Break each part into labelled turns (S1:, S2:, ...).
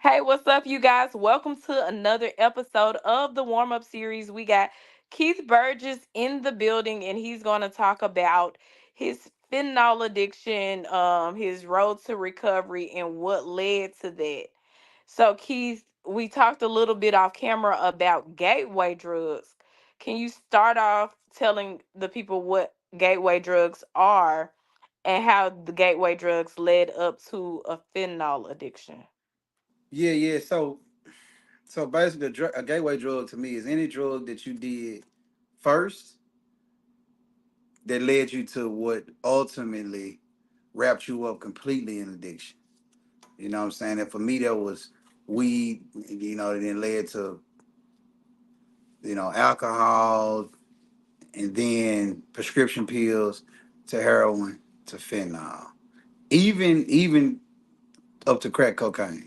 S1: Hey, what's up, you guys? Welcome to another episode of the warm up series. We got Keith Burgess in the building, and he's going to talk about his fentanyl addiction, his road to recovery, and what led to that. So, Keith, we talked a little bit off camera about gateway drugs. Can you start off telling the people what gateway drugs are and how the gateway drugs led up to a fentanyl addiction?
S2: Yeah. So basically, a gateway drug to me is any drug that you did first that led you to what ultimately wrapped you up completely in addiction. You know what I'm saying? And for me, that was weed. That then led to alcohol, and then prescription pills, to heroin, to fentanyl, even up to crack cocaine.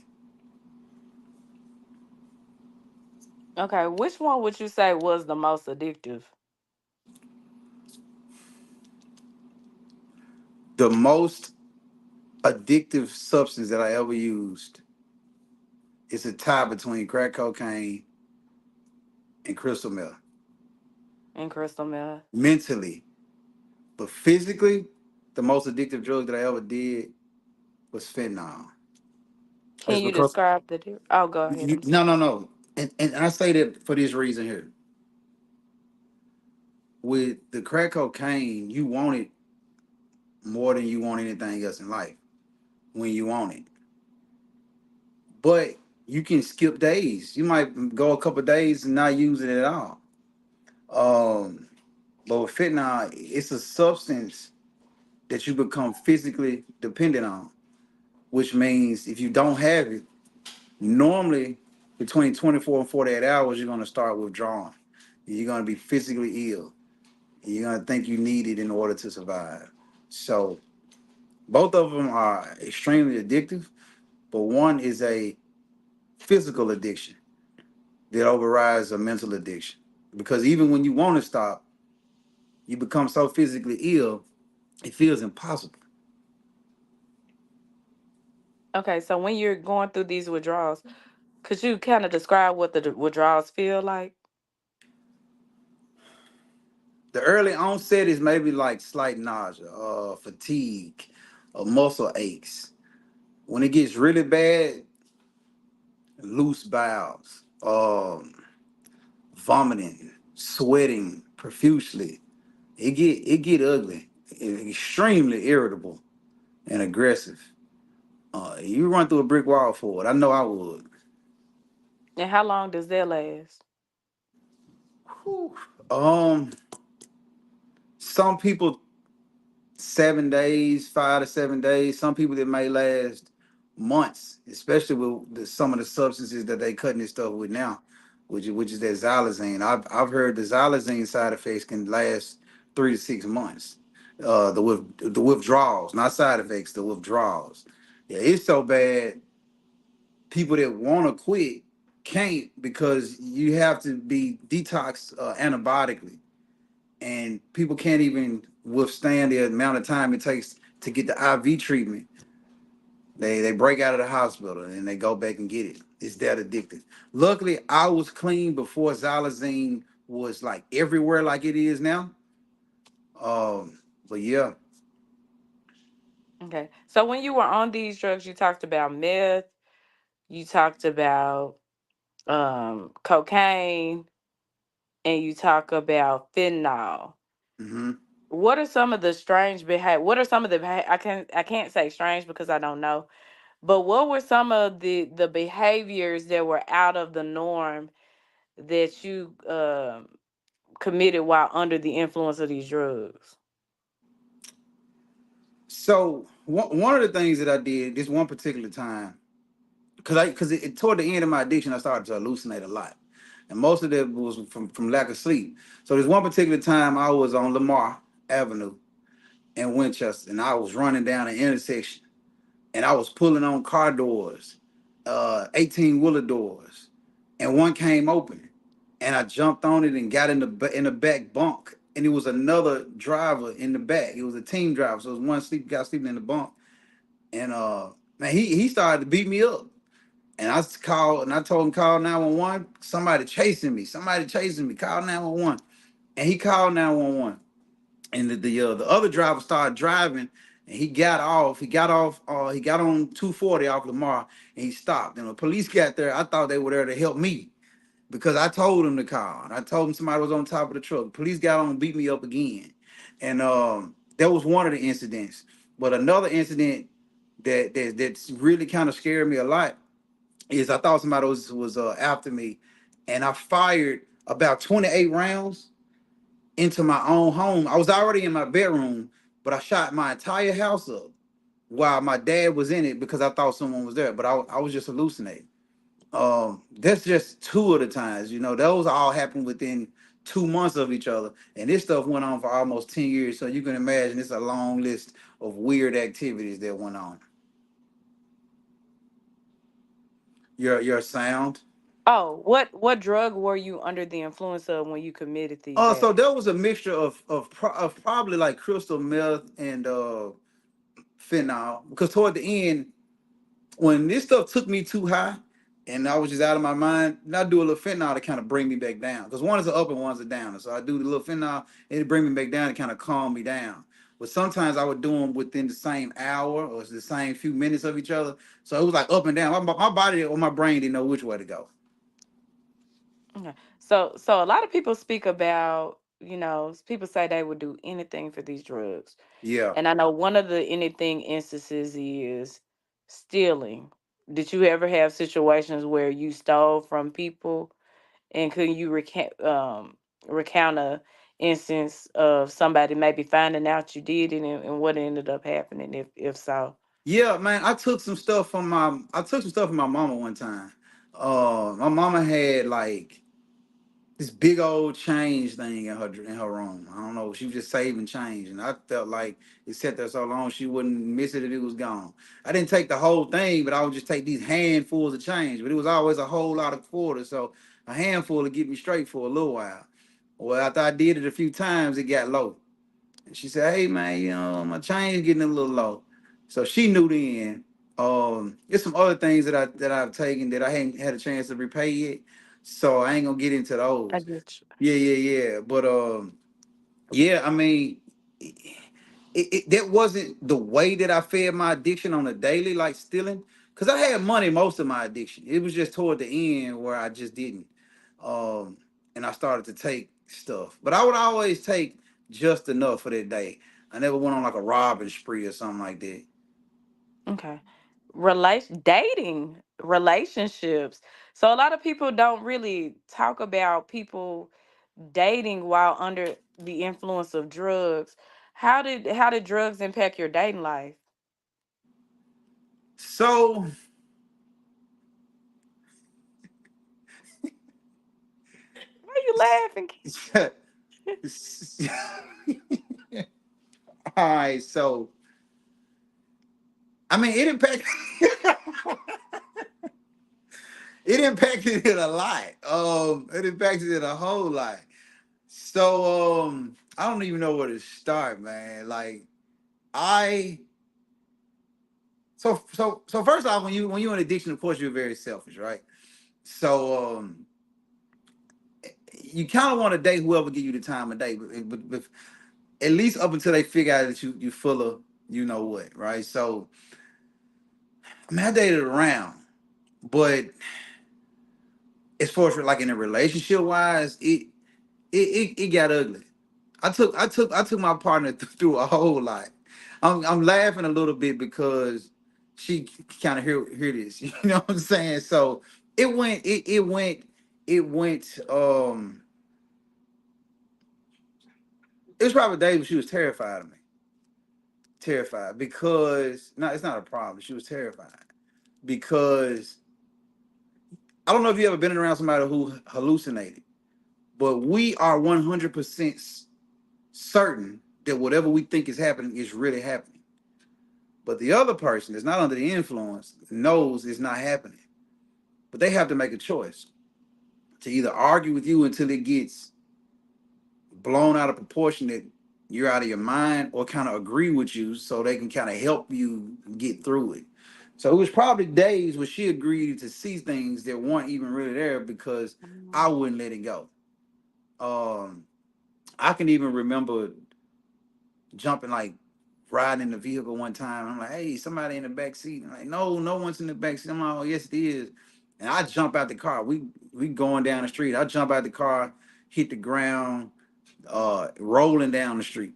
S1: Okay, which one would you say was the most addictive?
S2: The most addictive substance that I ever used is a tie between crack cocaine and crystal meth.
S1: In crystal meth?
S2: Mentally, but physically, the most addictive drug that I ever did was fentanyl.
S1: Can
S2: It's
S1: you
S2: because
S1: describe the Oh, go ahead. I'm
S2: no,
S1: sorry.
S2: no, no, and I say that for this reason here. With the crack cocaine, you want it more than you want anything else in life when you want it. But you can skip days. You might go a couple days and not use it at all. Um, but with fentanyl, it's a substance that you become physically dependent on, which means if you don't have it, normally between 24 and 48 hours, you're going to start withdrawing. You're going to be physically ill. And you're going to think you need it in order to survive. So both of them are extremely addictive, but one is a physical addiction that overrides a mental addiction. Because even when you want to stop, you become so physically ill, it feels impossible.
S1: Okay, so when you're going through these withdrawals, could you kind of describe what the withdrawals feel like?
S2: The early onset is maybe like slight nausea, fatigue, muscle aches. When it gets really bad, loose bowels, vomiting, sweating profusely. It get ugly, extremely irritable and aggressive. You run through a brick wall for it. I know I would.
S1: And how long does that last?
S2: Whew. Some people 7 days, 5 to 7 days. Some people that may last months, especially with some of the substances that they cutting this stuff with now, which is that xylazine. I've heard the xylazine side effects can last 3 to 6 months. The withdrawals, not side effects, the withdrawals. Yeah, it's so bad. People that want to quit can't because you have to be detoxed antibiotically, and people can't even withstand the amount of time it takes to get the IV treatment. They break out of the hospital and they go back and get it. It's that addictive. Luckily, I was clean before xylazine was like everywhere like it is now. But yeah.
S1: Okay, so when you were on these drugs, you talked about meth, you talked about cocaine, and you talk about fentanyl.
S2: Hmm.
S1: What are some of the strange behavior? What are some of the I can't say strange because I don't know. But what were some of the behaviors that were out of the norm that you committed while under the influence of these drugs?
S2: So one of the things that I did this one particular time, because toward the end of my addiction, I started to hallucinate a lot, and most of that was from lack of sleep. So this one particular time, I was on Lamar Avenue in Winchester, and I was running down an intersection, and I was pulling on car doors, 18-wheeler doors, and one came open, and I jumped on it and got in the back bunk, and it was another driver in the back. It was a team driver, so it was one guy sleeping in the bunk, and man, he started to beat me up. And I called and I told him call 911. Somebody chasing me. Somebody chasing me. Call 911. And he called 911. And the other driver started driving, and he got off. He got off. He got on 240 off Lamar, and he stopped. And the police got there. I thought they were there to help me because I told him to call. And I told him somebody was on top of the truck. Police got on and beat me up again. And that was one of the incidents. But another incident that's really kind of scared me a lot is I thought somebody was after me, and I fired about 28 rounds into my own home. I was already in my bedroom, but I shot my entire house up while my dad was in it because I thought someone was there, but I was just hallucinating. That's just two of the times, those all happened within 2 months of each other. And this stuff went on for almost 10 years. So you can imagine it's a long list of weird activities that went on. Your sound.
S1: Oh, what drug were you under the influence of when you committed these
S2: So
S1: acts?
S2: there was a mixture of probably like crystal meth and fentanyl, because toward the end, when this stuff took me too high and I was just out of my mind, and I do a little fentanyl to kind of bring me back down. Because one is an up and one's a down. So I do the little fentanyl and it bring me back down and kind of calm me down. But sometimes I would do them within the same hour or the same few minutes of each other. So it was like up and down. My body or my brain didn't know which way to go.
S1: Okay. So a lot of people speak about, people say they would do anything for these drugs.
S2: Yeah.
S1: And I know one of the anything instances is stealing. Did you ever have situations where you stole from people? And could you recount a instance of somebody maybe finding out you did it, and what ended up happening, if so?
S2: Yeah, man. I took some stuff from my mama one time. My mama had like this big old change thing in her room. I don't know. She was just saving change, and I felt like it sat there so long she wouldn't miss it if it was gone. I didn't take the whole thing, but I would just take these handfuls of change. But it was always a whole lot of quarters, so a handful to get me straight for a little while. Well, after I did it a few times, it got low. And she said, "Hey man, my change getting a little low." So she knew then. There's some other things that I've taken that I hadn't had a chance to repay yet. So I ain't gonna get into
S1: I
S2: those.
S1: get you.
S2: Yeah, yeah, yeah. But yeah, I mean, that wasn't the way that I fed my addiction on a daily, like stealing, because I had money most of my addiction. It was just toward the end where I just didn't, um, and I started to take stuff. But I would always take just enough for that day. I never went on like a robbing spree or something like that.
S1: Okay. Dating relationships. So a lot of people don't really talk about people dating while under the influence of drugs. How did drugs impact your dating life?
S2: So,
S1: Why are you laughing?
S2: all right. So, I mean, it impacted. It impacted it a lot. It impacted it a whole lot. So I don't even know where to start, man. Like I so first off, when you're in addiction, of course you're very selfish, right? So you kind of want to date whoever give you the time of day, but at least up until they figure out that you full of you know what, right? So I mean I dated around, but as far as like in a relationship wise, it got ugly. I took my partner through a whole lot. I'm laughing a little bit because she kind of hear this. You know what I'm saying? So it went. It was probably days when she was terrified of me. Terrified because no, it's not a problem. She was terrified because I don't know if you ever been around somebody who hallucinated, but we are 100% certain that whatever we think is happening is really happening. But the other person that's not under the influence knows it's not happening. But they have to make a choice to either argue with you until it gets blown out of proportion that you're out of your mind, or kind of agree with you so they can kind of help you get through it. So it was probably days where she agreed to see things that weren't even really there because I
S1: Mhm.
S2: wouldn't let it go. Um, I can even remember jumping like riding in the vehicle one time. I'm like, hey, somebody in the back seat. I'm like, no, no one's in the back seat. I'm like, oh yes, it is. And I jump out the car. We going down the street. I jump out the car, hit the ground, rolling down the street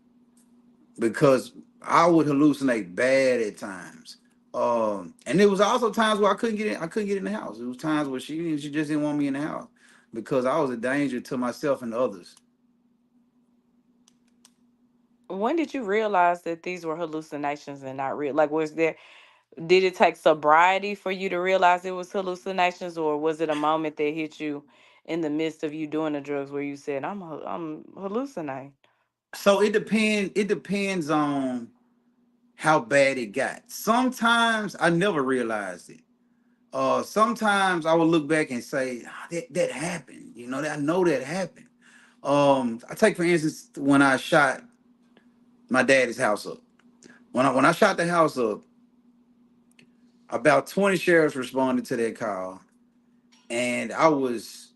S2: because I would hallucinate bad at times. And there was also times where I couldn't get in. I couldn't get in the house. It was times where she just didn't want me in the house because I was a danger to myself and others.
S1: When did you realize that these were hallucinations and not real? Like, was there, did it take sobriety for you to realize it was hallucinations, or was it a moment that hit you in the midst of you doing the drugs where you said, I'm hallucinating"?
S2: So it depends. It depends on how bad it got. Sometimes I never realized it. Sometimes I would look back and say, "Ah, that happened. You know, I know that happened." I take for instance when I shot my daddy's house up. When I shot the house up, about 20 sheriffs responded to that call, and I was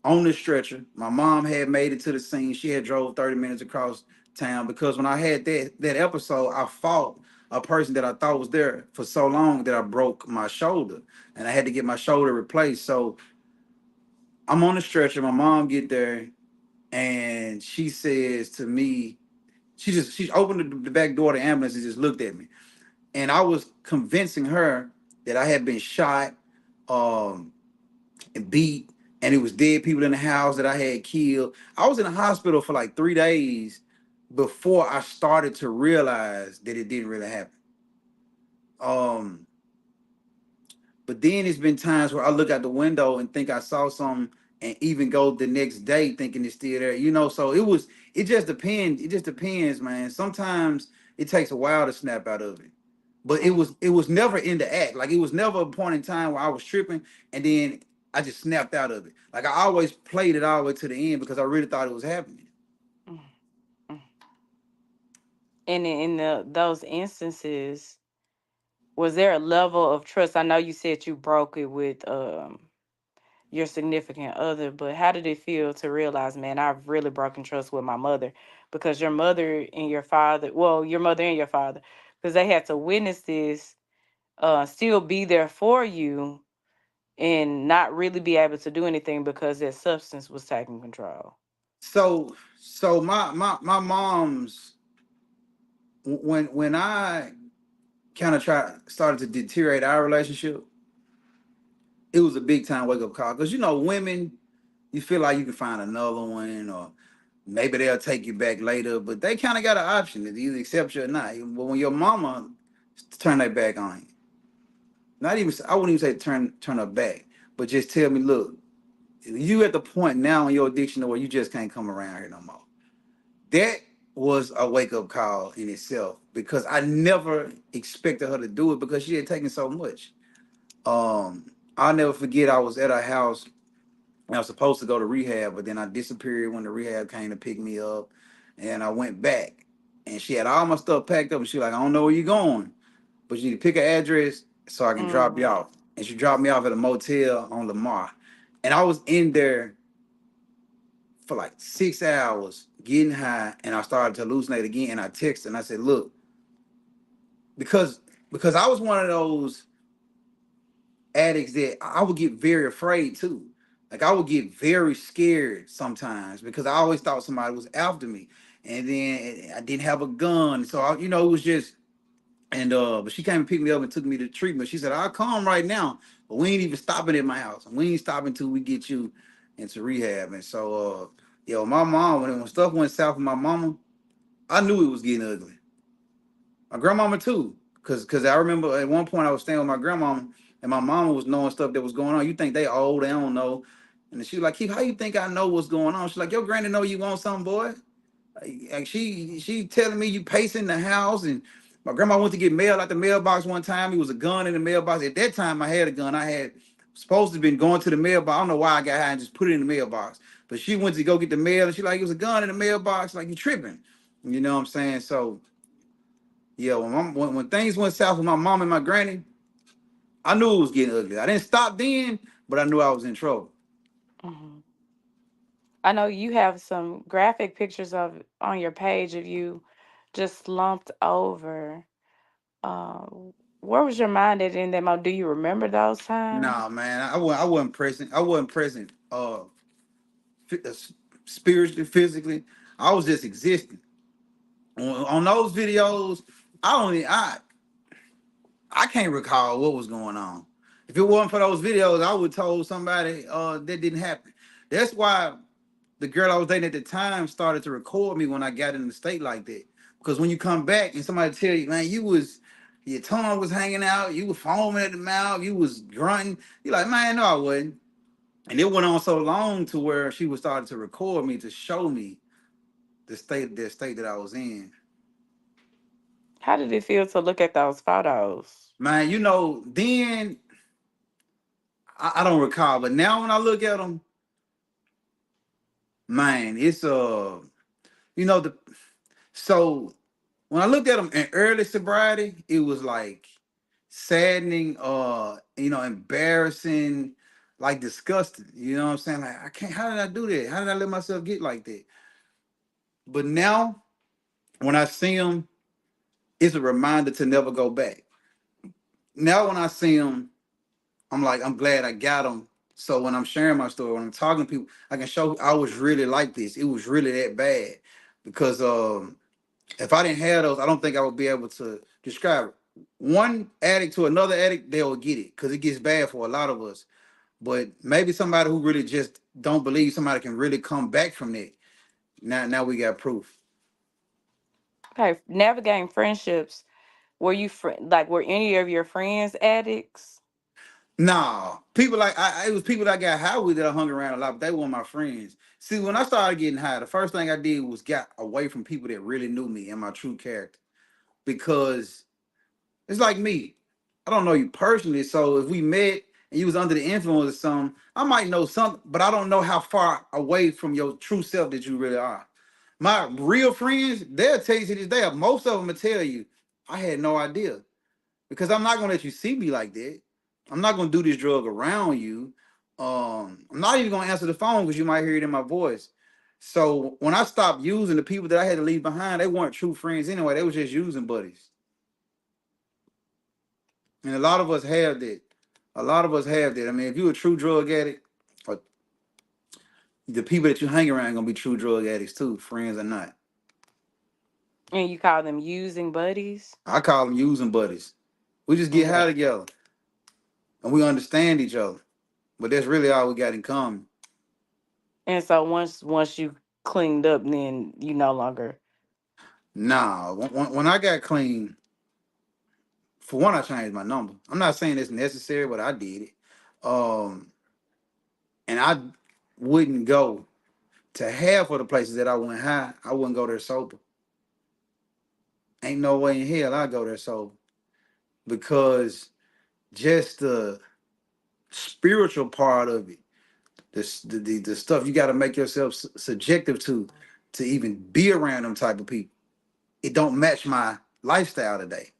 S2: on the stretcher. My mom had made it to the scene. She had drove 30 minutes across town because when I had that episode, I fought a person that I thought was there for so long that I broke my shoulder and I had to get my shoulder replaced. So I'm on the stretcher. My mom get there and she says to me, she opened the back door of the ambulance and just looked at me. And I was convincing her that I had been shot. Um, and beat, and it was dead people in the house that I had killed. I was in the hospital for like 3 days before I started to realize that it didn't really happen. Um, but then it's been times where I look out the window and think I saw something, and even go the next day thinking it's still there. You know, so it just depends. It just depends, man. Sometimes it takes a while to snap out of it. But it was never in the act. Like it was never a point in time where I was tripping and then I just snapped out of it. Like I always played it all the way to the end because I really thought it was happening.
S1: Mm. And in those instances, was there a level of trust? I know you said you broke it with your significant other, but how did it feel to realize, man, I've really broken trust with my mother? Because your mother and your father, well, your mother and your father, because they had to witness this, still be there for you and not really be able to do anything because that substance was taking control.
S2: So my mom's when I kind of started to deteriorate our relationship, it was a big time wake up call. Cause you know, women, you feel like you can find another one or maybe they'll take you back later, but they kind of got an option to either accept you or not. But when your mama turn their back on you, not even I wouldn't even say turn her back, but just tell me, look, you at the point now in your addiction where you just can't come around here no more. That was a wake up call in itself because I never expected her to do it because she had taken so much. I'll never forget I was at her house and I was supposed to go to rehab, but then I disappeared when the rehab came to pick me up, and I went back, and she had all my stuff packed up, and she was like, I don't know where you're going, but you need to pick an address so I can drop you
S1: Mm.
S2: off. And she dropped me off at a motel on Lamar, and I was in there for like 6 hours getting high, and I started to hallucinate again. And I texted and I said, look, because I was one of those addicts that I would get very afraid too. Like I would get very scared sometimes because I always thought somebody was after me, and then I didn't have a gun, so it was just. And but she came and picked me up and took me to treatment. She said, "I'll come right now, but we ain't even stopping at my house. We ain't stopping until we get you into rehab." And so, my mom when stuff went south with my mama, I knew it was getting ugly. My grandmama too, cause I remember at one point I was staying with my grandmama, and my mama was knowing stuff that was going on. You think they old? They don't know. And she was like, "Keith, how you think I know what's going on?" She's like, "Your granny know you want something, boy." Like she telling me you pacing the house, and my grandma went to get mail out the mailbox one time. It was a gun in the mailbox. At that time, I had a gun. I had supposed to been going to the mailbox. I don't know why I got high and just put it in the mailbox. But she went to go get the mail, and she like, it was a gun in the mailbox. Like, you tripping? You know what I'm saying? So yeah, when things went south with my mom and my granny, I knew it was getting ugly. I didn't stop then, but I knew I was in trouble.
S1: Mhm. I know you have some graphic pictures of on your page of you just slumped over. Where was your mind at in that moment? Do you remember those times?
S2: Nah, man, I wasn't present. I wasn't present. Spiritually, physically, I was just existing. On those videos, I don't. I can't recall what was going on. If it wasn't for those videos, I would told somebody that didn't happen. That's why the girl I was dating at the time started to record me when I got in the state like that. Because when you come back and somebody tell you, man, your tongue was hanging out, you was foaming at the mouth, you was grunting, you're like, man, no, I wasn't. And it went on so long to where she was starting to record me to show me the state that I was in.
S1: How did it feel to look at those photos?
S2: Man, then I don't recall, but now when I look at them, man, it's the so when I looked at them in early sobriety, it was like saddening, embarrassing, like disgusting. You know what I'm saying? Like I can't. How did I do that? How did I let myself get like that? But now when I see them, it's a reminder to never go back. Now when I see them, I'm like, I'm glad I got them. So when I'm sharing my story, when I'm talking to people, I can show I was really like this. It was really that bad. Because if I didn't have those, I don't think I would be able to describe it. One addict to another addict, they'll get it because it gets bad for a lot of us. But maybe somebody who really just don't believe somebody can really come back from that. Now we got proof.
S1: Okay, navigating friendships. Were you like were any of your friends addicts?
S2: Nah, people like it was people that I got high with that I hung around a lot, but they weren't my friends. See, when I started getting high, the first thing I did was got away from people that really knew me and my true character. Because it's like me. I don't know you personally, so if we met and you was under the influence of something, I might know something, but I don't know how far away from your true self that you really are. My real friends, they'll tell you to this day, most of them will tell you, I had no idea. Because I'm not gonna let you see me like that. I'm not gonna do this drug around you. I'm not even gonna answer the phone because you might hear it in my voice. So when I stopped using the people that I had to leave behind, they weren't true friends anyway. They was just using buddies. And a lot of us have that. A lot of us have that. I mean, if you're a true drug addict, or the people that you hang around gonna be true drug addicts too, friends or not.
S1: And you call them using buddies?
S2: I call them using buddies. We just get
S1: Yeah.
S2: high together and we understand each other. But that's really all we got in common.
S1: And so once you cleaned up, then you no longer.
S2: Nah, when I got clean, for one, I changed my number. I'm not saying it's necessary, but I did it. Um, and I wouldn't go to half of the places that I went high. I wouldn't go there sober. Ain't no way in hell I go there sober because just the spiritual part of it, the stuff you got to make yourself subjective to even be around them type of people. It don't match my lifestyle today.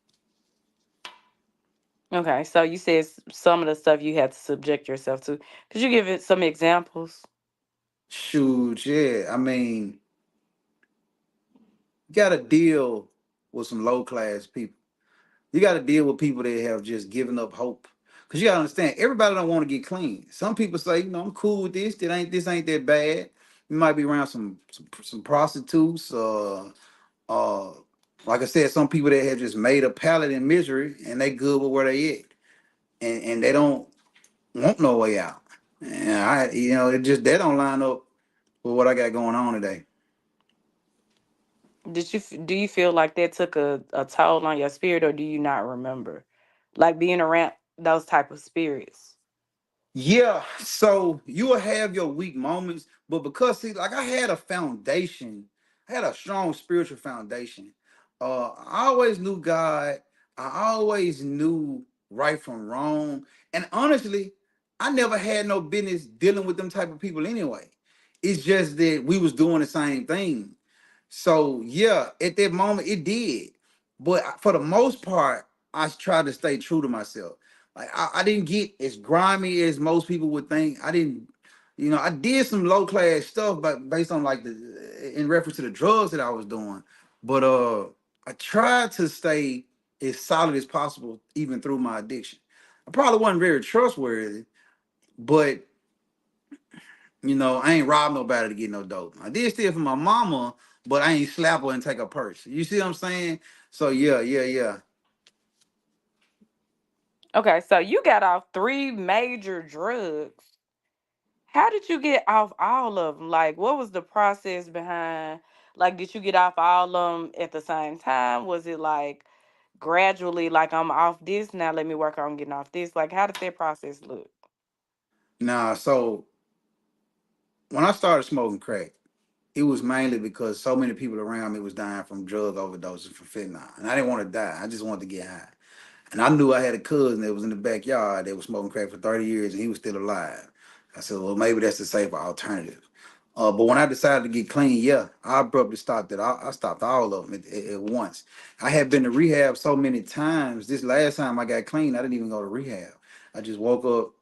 S1: Okay, so you said some of the stuff you had to subject yourself to. Could you give it some examples?
S2: Shoot, yeah. I mean, you got to deal with some low class people. You got to deal with people that have just given up hope. Cause you gotta understand, everybody don't want to get clean. Some people say, I'm cool with this. This ain't that bad. You might be around some prostitutes. Uh, like I said, some people that have just made a pallet in misery and they good with where they at, and they don't want no way out. And it just they don't line up with what I got going on today.
S1: Do you feel like that took a toll on your spirit, or do you not remember, like being around those type of spirits?
S2: Yeah, so you will have your weak moments, but because see, like I had a foundation, I had a strong spiritual foundation. I always knew God. I always knew right from wrong, and honestly, I never had no business dealing with them type of people anyway. It's just that we was doing the same thing. So yeah, at that moment it did, but for the most part, I tried to stay true to myself. Like I didn't get as grimy as most people would think. I didn't, I did some low class stuff, but based on like the in reference to the drugs that I was doing. But I tried to stay as solid as possible even through my addiction. I probably wasn't very trustworthy, but I ain't robbed nobody to get no dope. I did steal from my mama, but I ain't slap her and take her purse. You see what I'm saying? So yeah, yeah, yeah.
S1: Okay, so you got off three major drugs. How did you get off all of them? Like, what was the process behind? Like, did you get off all of them at the same time? Was it like gradually, like I'm off this now? Let me work on getting off this. Like, how did that process look?
S2: Nah, so when I started smoking crack, it was mainly because so many people around me was dying from drug overdoses from fentanyl, and I didn't want to die. I just wanted to get high. And I knew I had a cousin that was in the backyard that was smoking crack for 30 years, and he was still alive. I said, well, maybe that's the safer alternative. But when I decided to get clean, yeah, I abruptly stopped it. I stopped all of them at once. I had been to rehab so many times. This last time I got clean, I didn't even go to rehab. I just woke up.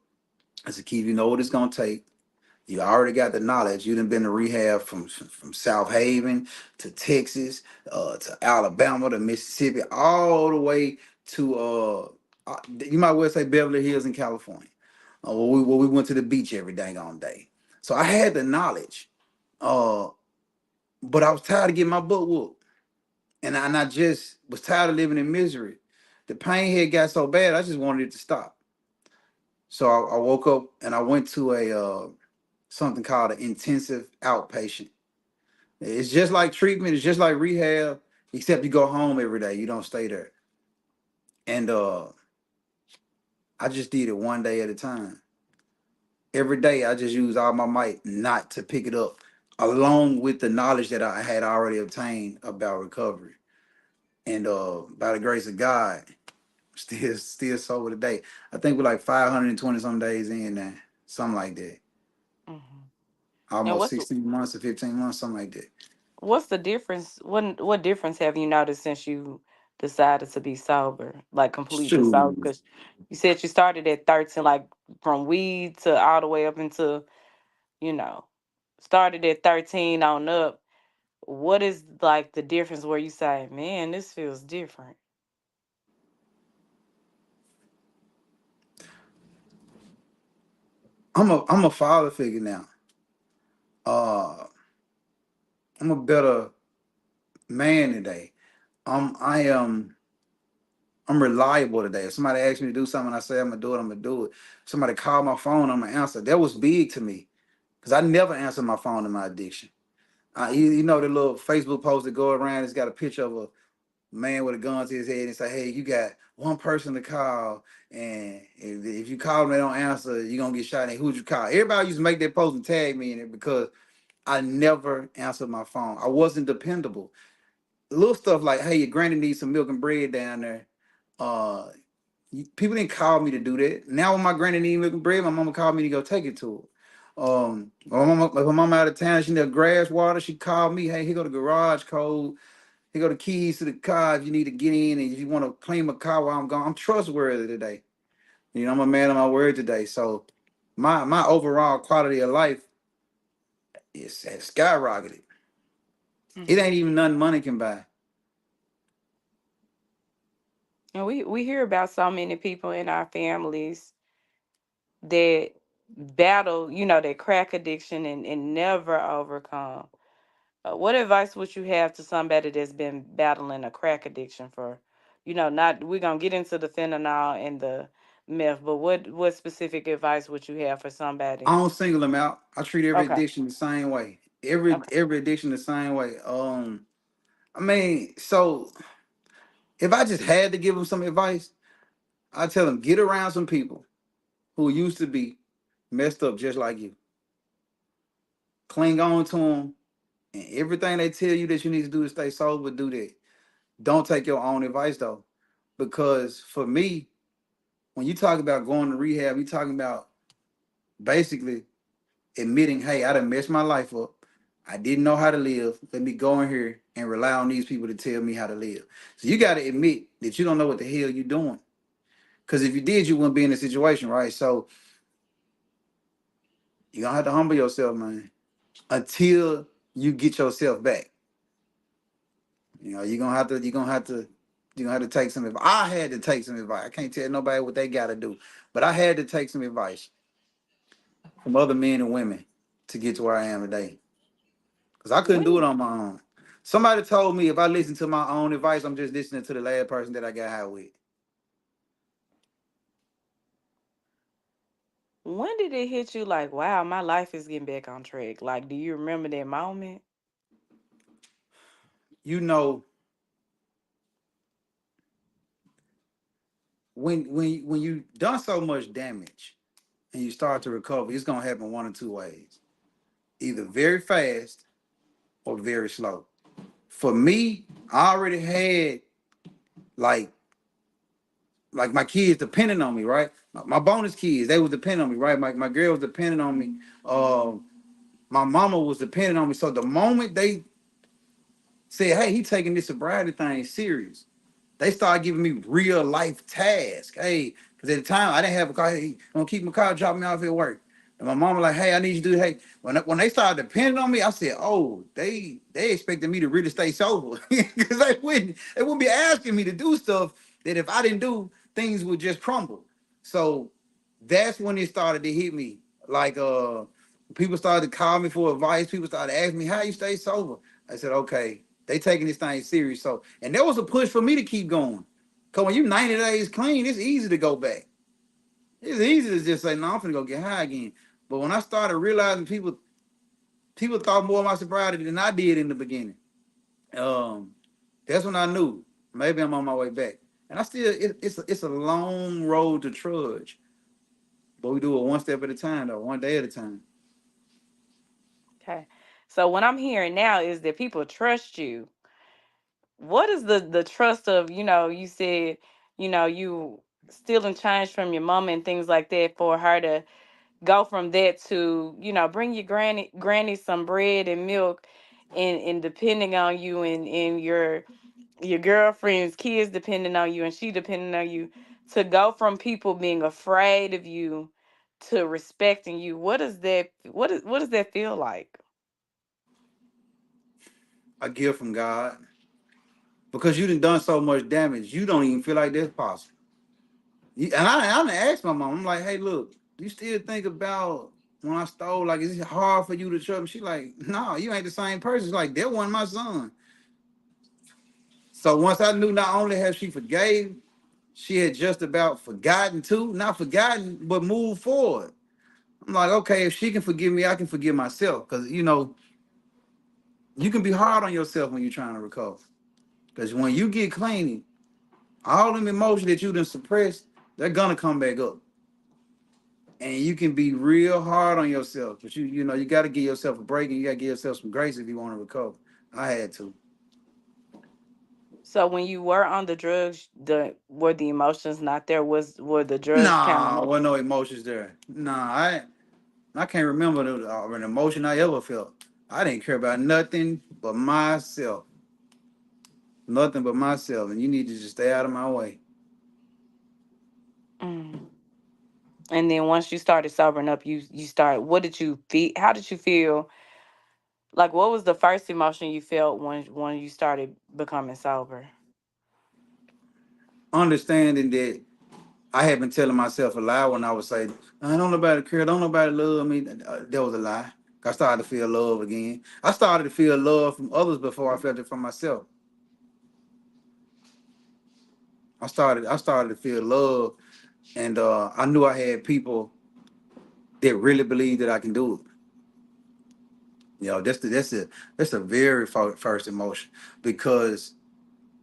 S2: I said, Keith, you know what it's going to take. You already got the knowledge. You done been to rehab from South Haven to Texas, to Alabama to Mississippi, all the way to you might well say Beverly Hills in California. Where we went to the beach every dang on day. So I had the knowledge, uh, but I was tired of getting my butt whooped, and I just was tired of living in misery. The pain had got so bad, I just wanted it to stop. So I woke up and I went to a something called an intensive outpatient. It's just like treatment. It's just like rehab, except you go home every day. You don't stay there. And I just did it one day at a time. Every day, I just used all my might not to pick it up, along with the knowledge that I had already obtained about recovery. And by the grace of God, still sober today. I think we're like 520 some days in now, something like that.
S1: Hmm. And
S2: Almost 16 months or 15 months, something like that.
S1: what's the difference? What difference have you noticed since you decided to be sober, like completely sober?
S2: Shoot.
S1: Because you said you started at 13, like from weed to all the way up into, you know, started at 13 on up. What is like the difference where you say, man, this feels different?
S2: I'm a father figure now. Uh, I'm a better man today. I am I'm reliable today. If somebody asks me to do something, I say I'm gonna do it. I'm gonna do it. If somebody call my phone, I'm gonna answer. That was big to me because I never answered my phone in my addiction. You know the little Facebook post that go around. It's got a picture of a man with a gun to his head and say, "Hey, you got one person to call, and if you call them, they don't answer, you're gonna get shot." And who'd you call? Everybody used to make that post and tag me in it because I never answered my phone. I wasn't dependable. Little stuff like, "Hey, your granny needs some milk and bread down there." Uh, People didn't call me to do that. Now when my granny need milk and bread, my mama called me to go take it to her. If my mama out of town, she need grass water. She called me. Hey, here go the garage code. Here go the keys to the car if you need to get in and if you want to claim a car while I'm gone. I'm trustworthy today. I'm a man of my word today. So my overall quality of life is has skyrocketed. It
S1: Hmm.
S2: ain't even nothing money can buy.
S1: And we hear about so many people in our families that battle, that crack addiction and never overcome. What advice would you have to somebody that's been battling a crack addiction for, not we're gonna get into the fentanyl and the meth, but what specific advice would you have for
S2: I
S1: somebody?
S2: don't single them out. I treat every
S1: Okay,
S2: addiction the same way. Every
S1: okay.
S2: every addiction the same way. I mean, so if I just had to give them some advice, I tell them get around some people who used to be messed up just like you. Cling on to them, and everything they tell you that you need to do to stay sober, do that. Don't take your own advice though, because for me, when you talk about going to rehab, you talking about basically admitting, hey, I done messed my life up. I didn't know how to live. Let me go in here and rely on these people to tell me how to live. So you got to admit that you don't know what the hell you're doing. Because if you did, you wouldn't be in the situation, right? So you're gonna have to humble yourself, man, until you get yourself back. You're gonna have to take some advice. I had to take some advice. I can't tell nobody what they gotta do. But I had to take some advice from other men and women to get to where I am today. Because I couldn't do it
S1: When
S2: on my own. Somebody told me if I listen to my own advice, I'm just listening to the last person that I got high with.
S1: when did it hit you like, wow, my life is getting back on track? Like, do you remember that moment?
S2: You know, when you done so much damage and you start to recover, it's gonna happen one or two ways. Either very fast or very slow. For me, I already had like my kids depending on me, right? My bonus kids, they was depending on me, right? My girl was depending on me. My mama was depending on me. So the moment they said, "Hey, he taking this sobriety thing serious," they started giving me real life tasks. Hey, because at the time I didn't have a car. Hey, I'm gonna keep my car, drop me off at work. And my mom was like, "Hey, I need you to do." Hey, when they started depending on me, I said, "Oh, they expected me to really stay sober because they wouldn't be asking me to do stuff that if I didn't do, things would just crumble." So that's when it started to hit me. Like people started to call me for advice. People started asking me, "How you stay sober?" I said, "Okay, they taking this thing serious." So, and there was a push for me to keep going. Cause when you 90 days clean, it's easy to go back. It's easy to just say, "No, I'm finna go get high again." But when I started realizing people thought more of my sobriety than I did in the beginning, um, that's when I knew maybe I'm on my way back. And I still, it's a long road to trudge, but we do it one step at a time, though, one day at a time.
S1: Okay. So what I'm hearing now is that people trust you. What is the trust of, you said, you stealing change from your mom and things like that for her to go from that to, bring your granny some bread and milk and depending on you and your girlfriend's kids depending on you and she depending on you to go from people being afraid of you to respecting you. What does that feel like?
S2: A gift from God because you done so much damage, you don't even feel like that's possible. And I done asked my mom, I'm like, "Hey, look, you still think about when I stole? Like, is it hard for you to trust me?" She like, "No, you ain't the same person." She's like, "That wasn't my son." So once I knew not only had she forgave, she had just about forgotten too. Not forgotten, but moved forward. I'm like, okay, if she can forgive me, I can forgive myself. Because you can be hard on yourself when you're trying to recover. Because when you get clean, all them emotions that you done suppressed, they're gonna come back up. And you can be real hard on yourself, but you got to give yourself a break and you got to give yourself some grace if you want to recover. I had to.
S1: So when you were on the drugs, were the emotions not there? Were the drugs kind of
S2: Nah,
S1: help?
S2: wasn't no emotions there. Nah, I can't remember an emotion I ever felt. I didn't care about nothing but myself, nothing but myself, and you need to just stay out of my way.
S1: Mm. And then once you started sobering up, you started. What did you feel? How did you feel? Like, what was the first emotion you felt when you started becoming sober?
S2: Understanding that I had been telling myself a lie when I would say, "I don't nobody care, don't nobody love me." That was a lie. I started to feel love again. I started to feel love from others before I felt it from myself. I started to feel love, and I knew I had people that really believe that I can do it. That's a very first emotion because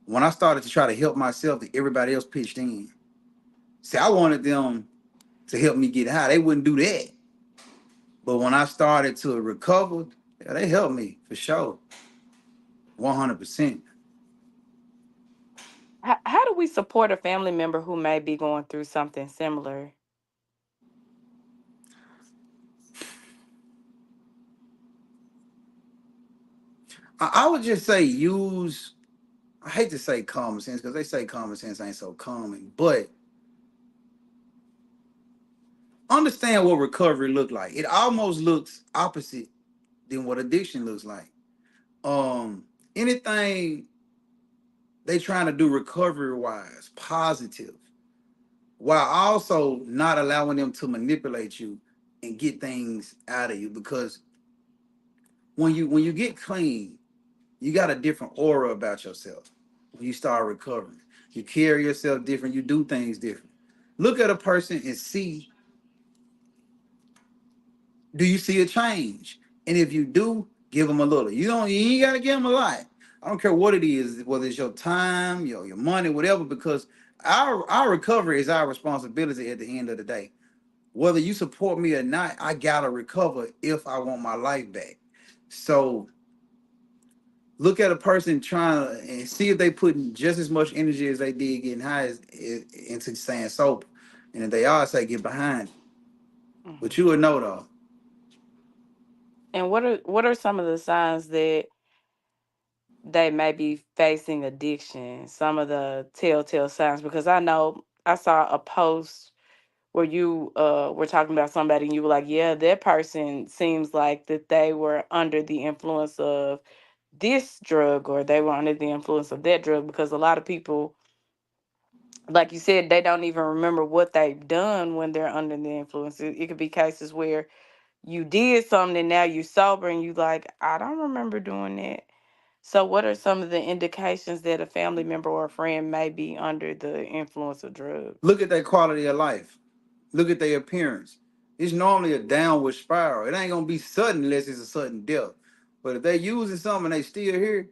S2: when I started to try to help myself, that everybody else pitched in. See, I wanted them to help me get high. They wouldn't do that. But when I started to recover, yeah, they helped me for sure, 100%.
S1: How do we support a family member who may be going through something similar?
S2: I would just say use. I hate to say common sense because they say common sense ain't so common, but understand what recovery look like. It almost looks opposite than what addiction looks like. Anything they trying to do recovery wise, positive, while also not allowing them to manipulate you and get things out of you. Because when you get clean, you got a different aura about yourself. When you start recovering, you carry yourself different. You do things different. Look at a person and see, do you see a change? And if you do, give them a little. You ain't gotta give them a lot. I don't care what it is, whether it's your time, your money, whatever, because our recovery is our responsibility at the end of the day. Whether you support me or not, I gotta recover if I want my life back. So look at a person trying to and see if they putting just as much energy as they did getting high into staying sober. And if they are, say get behind it. But
S1: Mhm.
S2: you would know though.
S1: And what are some of the signs that they may be facing addiction? Some of the telltale signs, because I know I saw a post where you were talking about somebody and you were like, yeah, that person seems like that they were under the influence of this drug or they were under the influence of that drug, because a lot of people, like you said, they don't even remember what they've done when they're under the influence. It could be cases where you did something and now you're sober and you like, I don't remember doing that. So what are some of the indications that a family member or a friend may be under the influence of drugs?
S2: Look at their quality of life. Look at their appearance. It's normally a downward spiral. It ain't gonna be sudden unless it's a sudden death. But if they using something and they still here,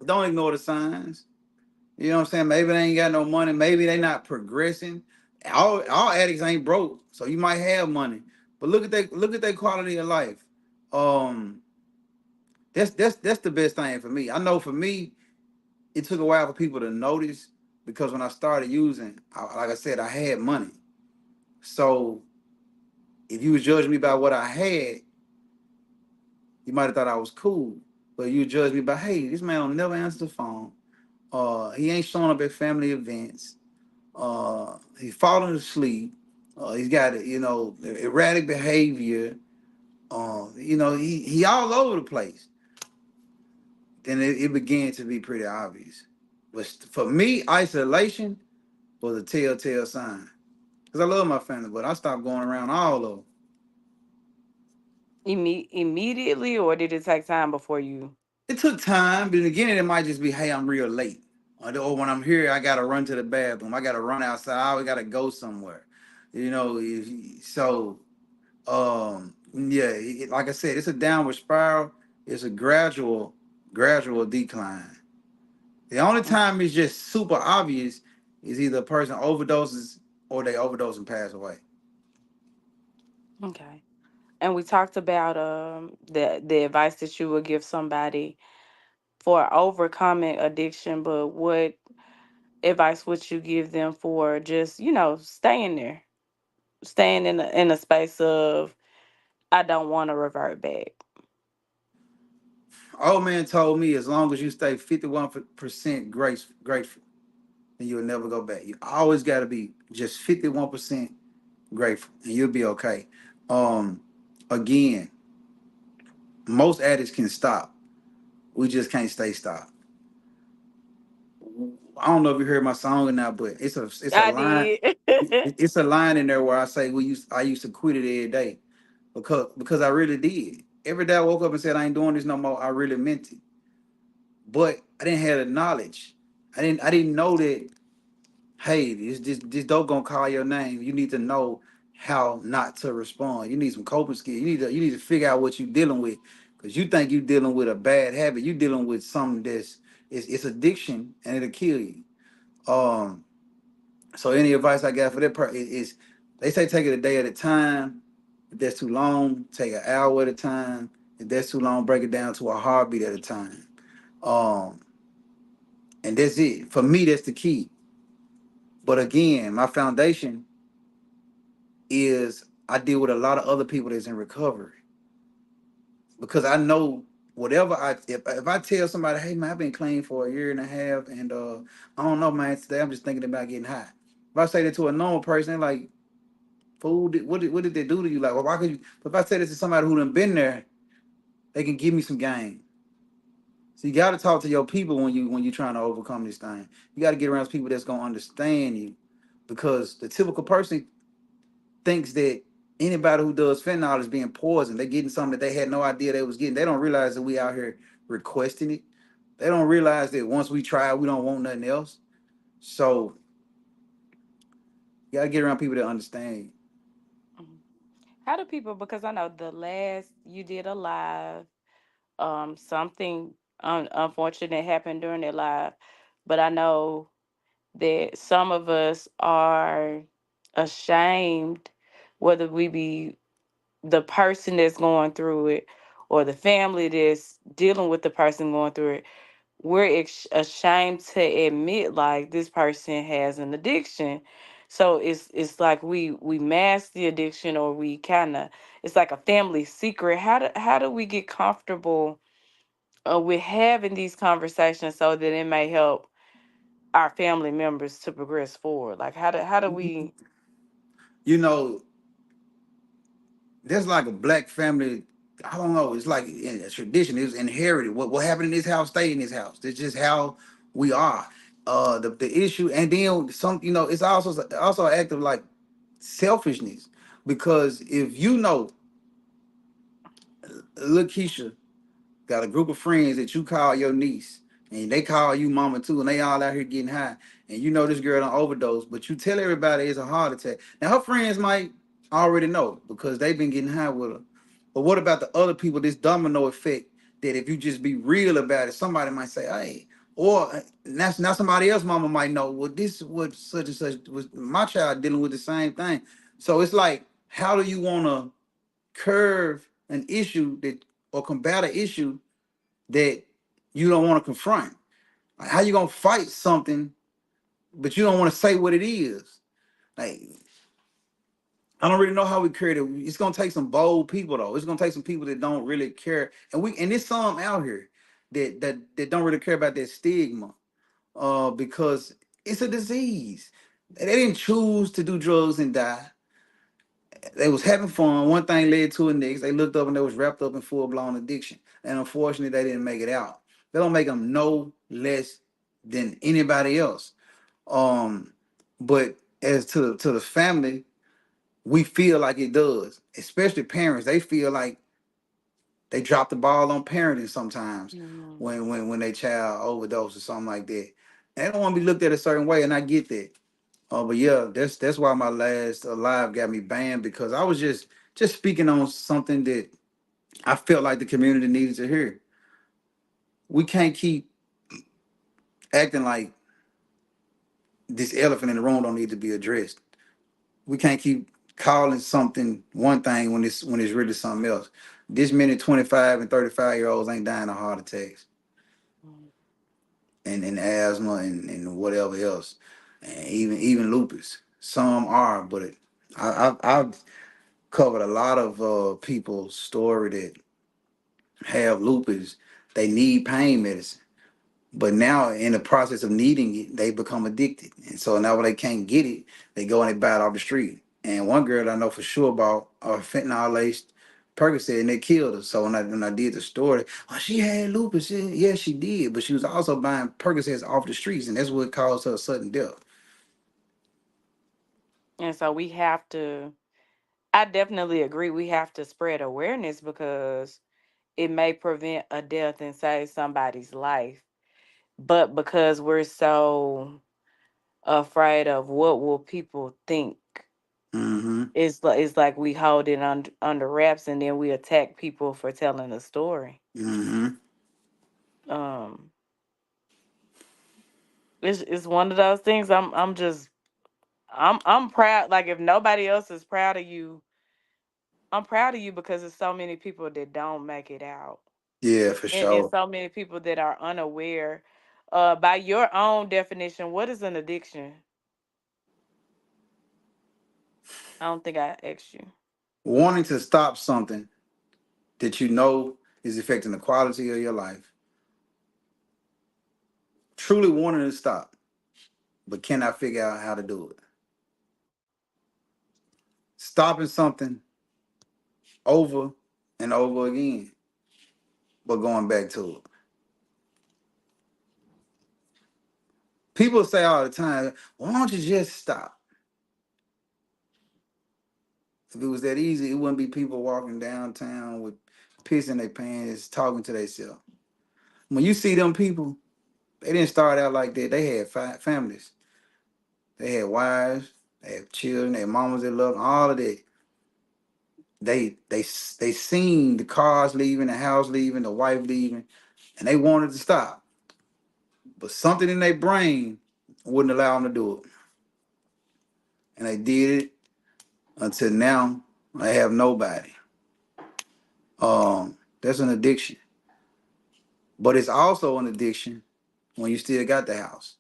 S2: don't ignore the signs. You know what I'm saying? Maybe they ain't got no money. Maybe they not progressing. All addicts ain't broke, so you might have money. But look at their quality of life. Um, that's the best thing for me. I know for me, it took a while for people to notice because when I started using, like I said, I had money. So if you was judging me by what I had, you might have thought I was cool. But you judge me by, hey, this man will never answer the phone. He ain't showing up at family events. He's falling asleep. He's got erratic behavior. He all over the place. Then it began to be pretty obvious. But for me, isolation was a telltale sign. Cause I love my family, but I stopped going around all of them.
S1: Immediately, or did it take time before you?
S2: It took time, but again, it might just be, hey, I'm real late. Or when I'm here, I gotta run to the bathroom. I gotta run outside. I always gotta go somewhere. So yeah, like I said, it's a downward spiral. It's a gradual decline. The only
S1: Mm,
S2: time it's just super obvious is either a person overdoses or they overdose and pass away.
S1: okay. And we talked about the advice that you would give somebody for overcoming addiction, but what advice would you give them for just, staying there, staying in a space of I don't want to revert back.
S2: Old man told me as long as you stay 51% grateful, then you'll never go back. You always got to be just 51% grateful, and you'll be okay. Um, Again, most addicts can stop. We just can't stay stopped. I don't know if you heard my song or not, but it's a
S1: I
S2: line.
S1: did.
S2: It's a line in there where I say I used to quit it every day because I really did. Every day I woke up and said I ain't doing this no more. I really meant it, but I didn't have the knowledge. I didn't know that. Hey, this dope gonna call your name. You need to know how not to respond. You need some coping skills. You need to figure out what you're dealing with because you think you're dealing with a bad habit. You're dealing with something it's addiction and it'll kill you. Um, so any advice I got for that part is they say take it a day at a time. If that's too long, take an hour at a time. If that's too long, break it down to a heartbeat at a time. Um, and that's it. For me, that's the key. But again, my foundation is I deal with a lot of other people that's in recovery because I know whatever if I tell somebody, hey man, I've been clean for a year and a half and I don't know man, today I'm just thinking about getting high. If I say that to a normal person, they're like, Fool, what did they do to you? Like, well, why could you? If I say this to somebody who done been there, they can give me some game. So you got to talk to your people when you trying to overcome this thing. You got to get around people that's gonna understand you, because the typical person thinks that anybody who does fentanyl is being poisoned. They're getting something that they had no idea they was getting. They don't realize that we out here requesting it. They don't realize that once we try, we don't want nothing else. So you gotta get around people that understand.
S1: Mhm. How do people? Because I know the last you did a live, something unfortunate happened during their live, but I know that some of us are ashamed, whether we be the person that's going through it or the family that's dealing with the person going through it. We're ashamed to admit like this person has an addiction. So it's like we mask the addiction, or we kind of, it's like a family secret. How do we get comfortable with having these conversations so that it may help our family members to progress forward? Like how do we?
S2: You know, there's like a black family. I don't know. It's like a tradition. It's inherited. What happened in this house stay in this house. It's just how we are. The issue, and then some. You know, it's also an act of like selfishness, because if you know, look, Keisha got a group of friends that you call your niece, and they call you mama too, and they all out here getting high, and you know this girl done overdose, but you tell everybody it's a heart attack. Now her friends might already know because they've been getting high with her. But what about the other people? This domino effect, that if you just be real about it, somebody might say, "Hey," or now somebody else mama might know. Well, this is what such and such was my child dealing with the same thing. So it's like, how do you want to curve an issue that, or combat an issue that you don't want to confront? Like, how you gonna fight something, but you don't want to say what it is? Like, I don't really know how we create it. It's gonna take some bold people though. It's gonna take some people that don't really care, and there's some out here that don't really care about that stigma, because it's a disease. They didn't choose to do drugs and die. They was having fun. One thing led to the next. They looked up and they was wrapped up in full blown addiction. And unfortunately, they didn't make it out. They don't make them no less than anybody else. Um, but as to the family, we feel like it does. Especially parents, they feel like they drop the ball on parenting sometimes
S1: Mhm.
S2: when they child overdose or something like that. And they don't want to be looked at a certain way, and I get that. But yeah, that's why my last live got me banned, because I was just speaking on something that I felt like the community needed to hear. We can't keep acting like this elephant in the room don't need to be addressed. We can't keep calling something one thing when it's really something else. This many 25 and 35-year-olds ain't dying of heart attacks
S1: Mhm.
S2: and asthma and whatever else, and even lupus. Some are, but I've covered a lot of people's story that have lupus. They need pain medicine, but now in the process of needing it, they become addicted, and so now when they can't get it, they go and they buy it off the street. And one girl that I know for sure about fentanyl laced Percocet, and they killed her. So when I did the story, oh, she had lupus. Yeah, yeah, she did, but she was also buying Percocets off the streets, and that's what caused her sudden death.
S1: And so we have to, I definitely agree, we have to spread awareness because it may prevent a death and save somebody's life. But because we're so afraid of what will people think,
S2: Mm-hmm.
S1: it's like we hold it under wraps, and then we attack people for telling the story.
S2: Mm-hmm.
S1: Um, it's one of those things. I'm proud. Like if nobody else is proud of you, I'm proud of you because there's so many people that don't make it out,
S2: Yeah, for
S1: and
S2: sure.
S1: so many people that are unaware. By your own definition, what is an addiction? I don't think I asked you.
S2: Wanting to stop something that you know is affecting the quality of your life, truly wanting to stop, but cannot figure out how to do it. stopping something over and over again, but going back to it. People say all the time, why don't you just stop? If it was that easy, it wouldn't be people walking downtown with piss in their pants, talking to themselves. When you see them people, they didn't start out like that. They had families. They had wives, they had children, they had mamas that loved them, all of that. They seen the cars leaving, the house leaving, the wife leaving, and they wanted to stop. But something in their brain wouldn't allow them to do it. And they did it until now they have nobody. That's an addiction. But it's also an addiction when you still got the house,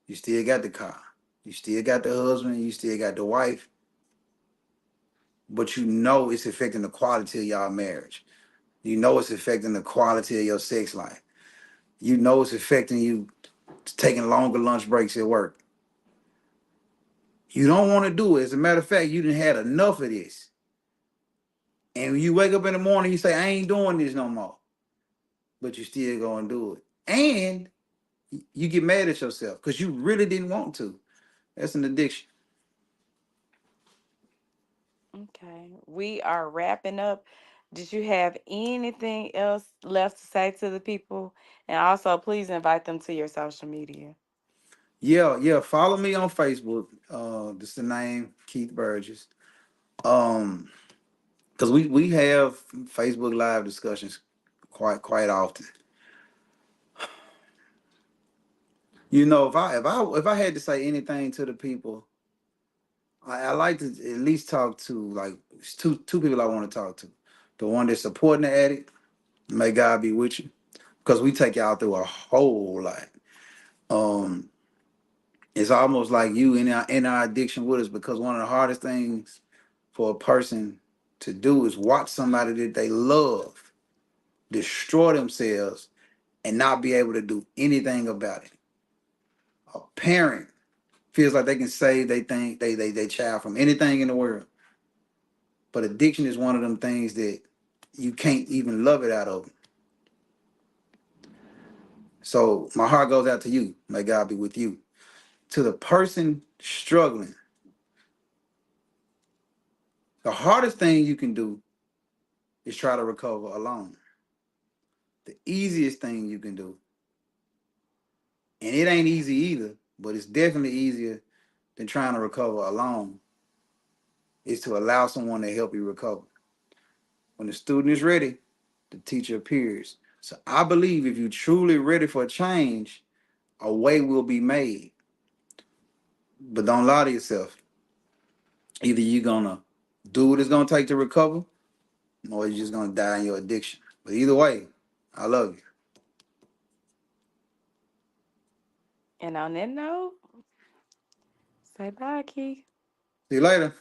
S2: you still got the car, you still got the husband, you still got the wife, but you know it's affecting the quality of y'all marriage. You know it's affecting the quality of your sex life. You know it's affecting you taking longer lunch breaks at work. You don't want to do it. As a matter of fact, you done had enough of this. And when you wake up in the morning, you say, I ain't doing this no more. But you still gonna do it. And you get mad at yourself because you really didn't want to. That's an addiction.
S1: Okay, we are wrapping up. Did you have anything else left to say to the people? And also, please invite them to your social media.
S2: Yeah, yeah. Follow me on Facebook. This is the name, Keith Burgess. Um, because we have Facebook live discussions quite often. If I had to say anything to the people, I like to at least talk to like it's two people I want to talk to. The one that's supporting the addict, may God be with you, because we take y'all through a whole lot. Um, it's almost like you in our addiction with us, because one of the hardest things for a person to do is watch somebody that they love destroy themselves and not be able to do anything about it. A parent feels like they can save they child from anything in the world, but addiction is one of them things that you can't even love it out of them. So my heart goes out to you. May God be with you. To the person struggling, the hardest thing you can do is try to recover alone. The easiest thing you can do, and it ain't easy either, but it's definitely easier than trying to recover alone, is to allow someone to help you recover. When the student is ready, the teacher appears. So I believe if you're truly ready for a change, a way will be made. But don't lie to yourself. Either you're gonna do what it's gonna take to recover, or you're just gonna die in your addiction. But either way, I love you.
S1: And on that note, say bye, Keith.
S2: See you later.